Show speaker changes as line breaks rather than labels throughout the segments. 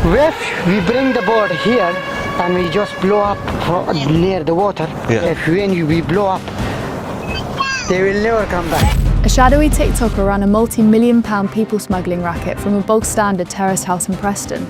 If we bring the boat here and we just blow up near the water, we blow up, they will never come back.
A shadowy TikToker ran a multi-million-pound people smuggling racket from a bog-standard terrace house in Preston.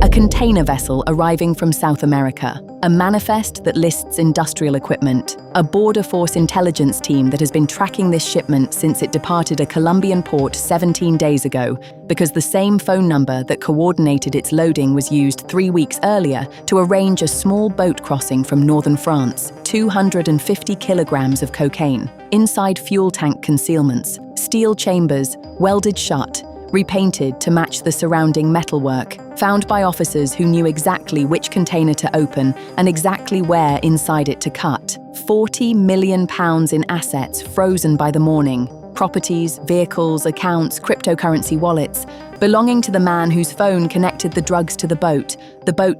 A container vessel arriving from South America, a manifest that lists industrial equipment, a border force intelligence team that has been tracking this shipment since it departed a Colombian port 17 days ago, because the same phone number that coordinated its loading was used 3 weeks earlier to arrange a small boat crossing from northern France, 250 kilograms of cocaine, inside fuel tank concealments, steel chambers, welded shut, repainted to match the surrounding metalwork, found by officers who knew exactly which container to open and exactly where inside it to cut. £40 million in assets frozen by the morning. Properties, vehicles, accounts, cryptocurrency wallets, belonging to the man whose phone connected the drugs to the boat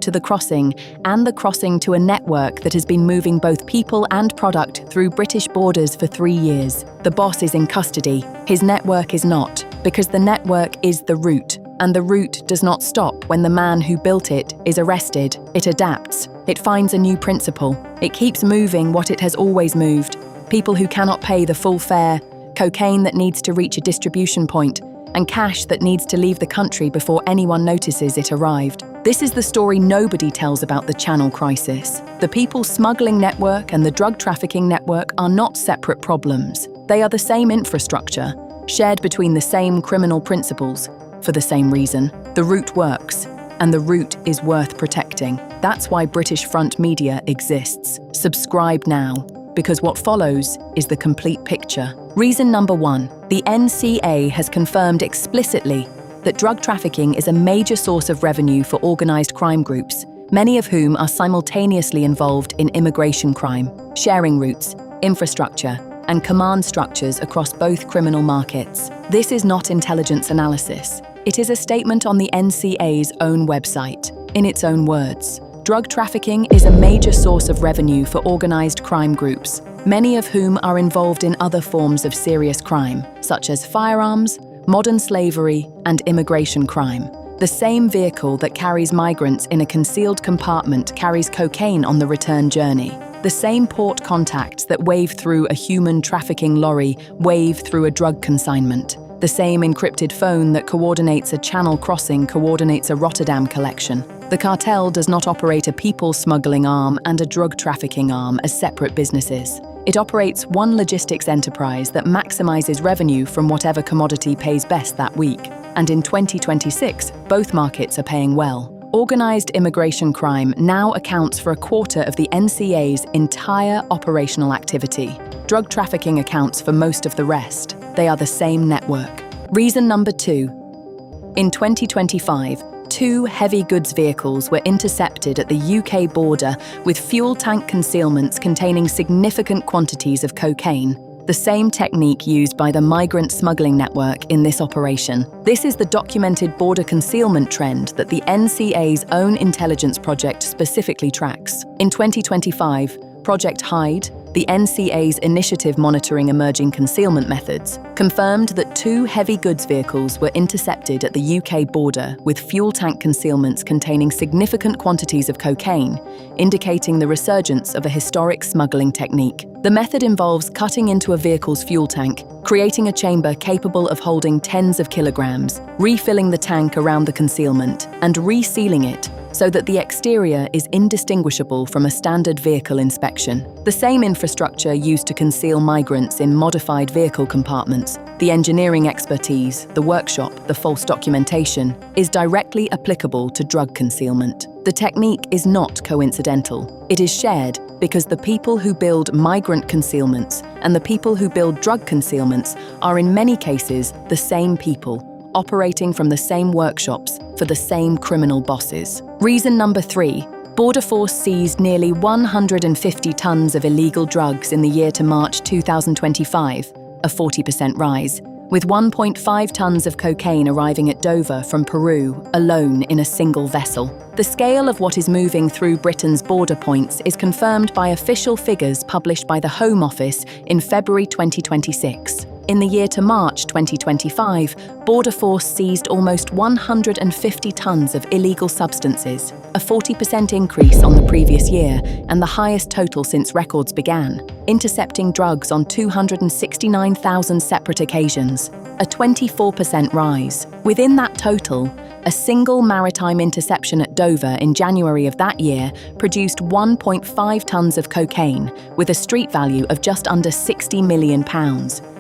to the crossing, and the crossing to a network that has been moving both people and product through British borders for 3 years. The boss is in custody. His network is not, because the network is the route, and the route does not stop when the man who built it is arrested. It adapts. It finds a new principle. It keeps moving what it has always moved. People who cannot pay the full fare, cocaine that needs to reach a distribution point, and cash that needs to leave the country before anyone notices it arrived. This is the story nobody tells about the Channel crisis. The people smuggling network and the drug trafficking network are not separate problems. They are the same infrastructure, shared between the same criminal principles. For the same reason, the route works, and the route is worth protecting. That's why British Front Media exists. Subscribe now, because what follows is the complete picture. Reason number 1, the NCA has confirmed explicitly that drug trafficking is a major source of revenue for organised crime groups, many of whom are simultaneously involved in immigration crime, sharing routes, infrastructure, and command structures across both criminal markets. This is not intelligence analysis. It is a statement on the NCA's own website. In its own words, drug trafficking is a major source of revenue for organised crime groups, many of whom are involved in other forms of serious crime, such as firearms, modern slavery, and immigration crime. The same vehicle that carries migrants in a concealed compartment carries cocaine on the return journey. The same port contacts that wave through a human trafficking lorry wave through a drug consignment. The same encrypted phone that coordinates a channel crossing coordinates a Rotterdam collection. The cartel does not operate a people smuggling arm and a drug trafficking arm as separate businesses. It operates one logistics enterprise that maximizes revenue from whatever commodity pays best that week. And in 2026, both markets are paying well. Organised immigration crime now accounts for a quarter of the NCA's entire operational activity. Drug trafficking accounts for most of the rest. They are the same network. Reason number 2. In 2025, 2 heavy goods vehicles were intercepted at the UK border with fuel tank concealments containing significant quantities of cocaine, the same technique used by the Migrant Smuggling Network in this operation. This is the documented border concealment trend that the NCA's own intelligence project specifically tracks. In 2025, Project Hide, the NCA's initiative monitoring emerging concealment methods, confirmed that 2 heavy goods vehicles were intercepted at the UK border with fuel tank concealments containing significant quantities of cocaine, indicating the resurgence of a historic smuggling technique. The method involves cutting into a vehicle's fuel tank, creating a chamber capable of holding tens of kilograms, refilling the tank around the concealment, and resealing it so that the exterior is indistinguishable from a standard vehicle inspection. The same infrastructure used to conceal migrants in modified vehicle compartments, the engineering expertise, the workshop, the false documentation, is directly applicable to drug concealment. The technique is not coincidental. It is shared because the people who build migrant concealments and the people who build drug concealments are in many cases the same people, operating from the same workshops for the same criminal bosses. Reason number 3. Border Force seized nearly 150 tons of illegal drugs in the year to March 2025, a 40% rise, with 1.5 tons of cocaine arriving at Dover from Peru alone in a single vessel. The scale of what is moving through Britain's border points is confirmed by official figures published by the Home Office in February 2026. In the year to March 2025, Border Force seized almost 150 tons of illegal substances, a 40% increase on the previous year and the highest total since records began, intercepting drugs on 269,000 separate occasions, a 24% rise. Within that total, a single maritime interception at Dover in January of that year produced 1.5 tons of cocaine, with a street value of just under £60 million,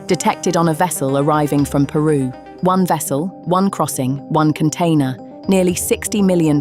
detected on a vessel arriving from Peru. One vessel, one crossing, one container, nearly £60 million,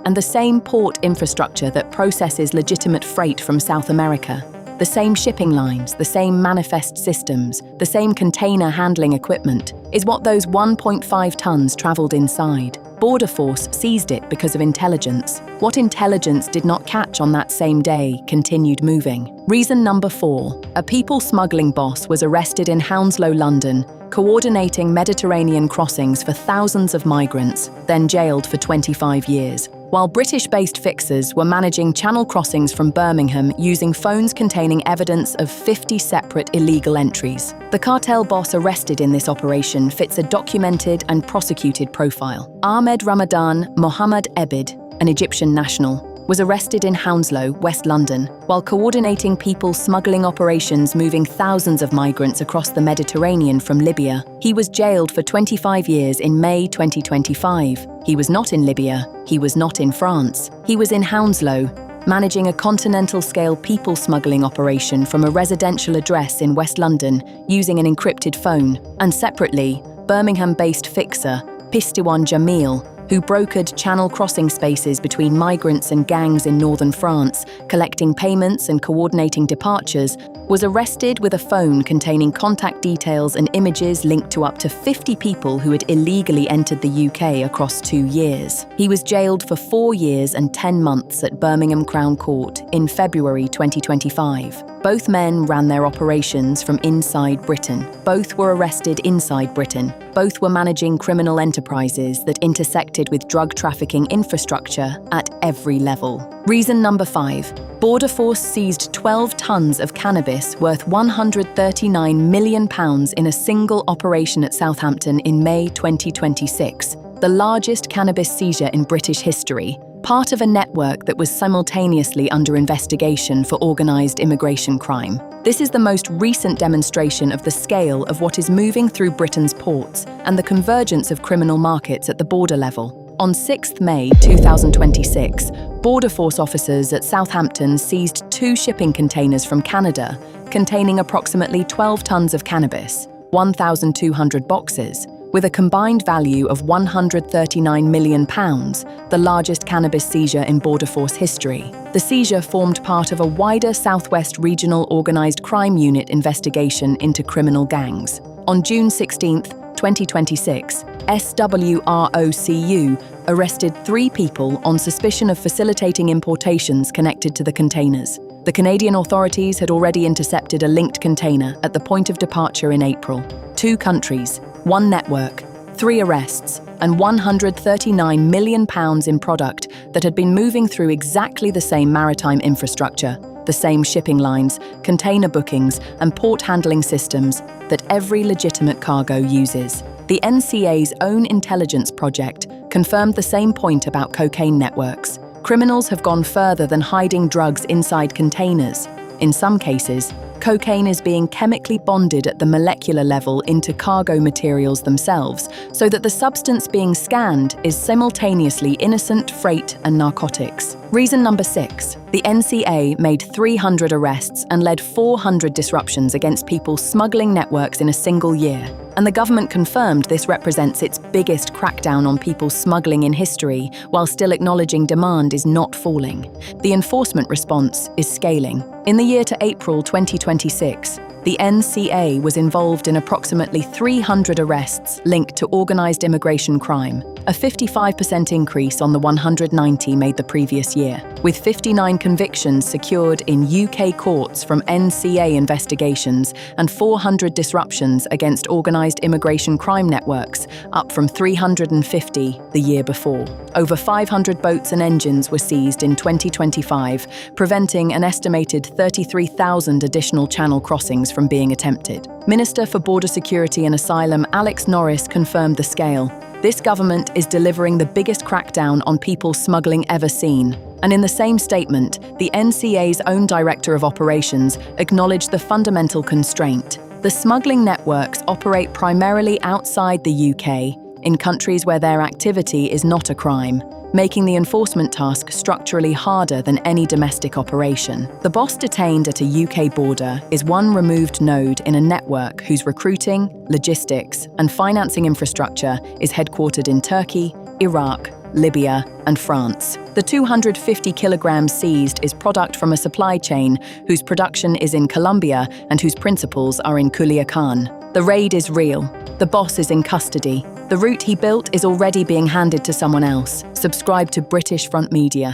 and the same port infrastructure that processes legitimate freight from South America. The same shipping lines, the same manifest systems, the same container handling equipment is what those 1.5 tons travelled inside. Border Force seized it because of intelligence. What intelligence did not catch on that same day continued moving. Reason number 4. A people smuggling boss was arrested in Hounslow, London, coordinating Mediterranean crossings for thousands of migrants, then jailed for 25 years. While British-based fixers were managing channel crossings from Birmingham using phones containing evidence of 50 separate illegal entries. The cartel boss arrested in this operation fits a documented and prosecuted profile. Ahmed Ramadan Mohammed Ebid, an Egyptian national, was arrested in Hounslow, West London, while coordinating people smuggling operations moving thousands of migrants across the Mediterranean from Libya. He was jailed for 25 years in May 2025. He was not in Libya, he was not in France, he was in Hounslow, managing a continental-scale people smuggling operation from a residential address in West London using an encrypted phone, and separately, Birmingham-based fixer Pistiwan Jamil, who brokered channel crossing spaces between migrants and gangs in northern France, collecting payments and coordinating departures, was arrested with a phone containing contact details and images linked to up to 50 people who had illegally entered the UK across 2 years. He was jailed for 4 years and 10 months at Birmingham Crown Court in February 2025. Both men ran their operations from inside Britain. Both were arrested inside Britain. Both were managing criminal enterprises that intersected with drug trafficking infrastructure at every level. Reason number 5. Border Force seized 12 tons of cannabis worth £139 million in a single operation at Southampton in May 2026, the largest cannabis seizure in British history, part of a network that was simultaneously under investigation for organised immigration crime. This is the most recent demonstration of the scale of what is moving through Britain's ports and the convergence of criminal markets at the border level. On 6 May 2026, Border Force officers at Southampton seized 2 shipping containers from Canada containing approximately 12 tons of cannabis, 1,200 boxes, with a combined value of £139 million, the largest cannabis seizure in Border Force history. The seizure formed part of a wider Southwest Regional Organised Crime Unit investigation into criminal gangs. On June 16, 2026, SWROCU arrested 3 people on suspicion of facilitating importations connected to the containers. The Canadian authorities had already intercepted a linked container at the point of departure in April. 2 countries, 1 network, 3 arrests, and £139 million in product that had been moving through exactly the same maritime infrastructure, the same shipping lines, container bookings, and port handling systems that every legitimate cargo uses. The NCA's own intelligence project confirmed the same point about cocaine networks. Criminals have gone further than hiding drugs inside containers. In some cases, cocaine is being chemically bonded at the molecular level into cargo materials themselves, so that the substance being scanned is simultaneously innocent freight and narcotics. Reason number 6. The NCA made 300 arrests and led 400 disruptions against people smuggling networks in a single year. And the government confirmed this represents its biggest crackdown on people smuggling in history, while still acknowledging demand is not falling. The enforcement response is scaling. In the year to April 2026, the NCA was involved in approximately 300 arrests linked to organised immigration crime, a 55% increase on the 190 made the previous year. with 59 convictions secured in UK courts from NCA investigations and 400 disruptions against organised immigration crime networks, up from 350 the year before. Over 500 boats and engines were seized in 2025, preventing an estimated 33,000 additional channel crossings from being attempted. Minister for Border Security and Asylum Alex Norris confirmed the scale. This government is delivering the biggest crackdown on people smuggling ever seen. And in the same statement, the NCA's own Director of Operations acknowledged the fundamental constraint. The smuggling networks operate primarily outside the UK, in countries where their activity is not a crime, making the enforcement task structurally harder than any domestic operation. The boss detained at a UK border is one removed node in a network whose recruiting, logistics, and financing infrastructure is headquartered in Turkey, Iraq, Libya, and France. The 250 kilograms seized is product from a supply chain whose production is in Colombia and whose principals are in Culiacan. The raid is real. The boss is in custody. The route he built is already being handed to someone else. Subscribe to British Front Media.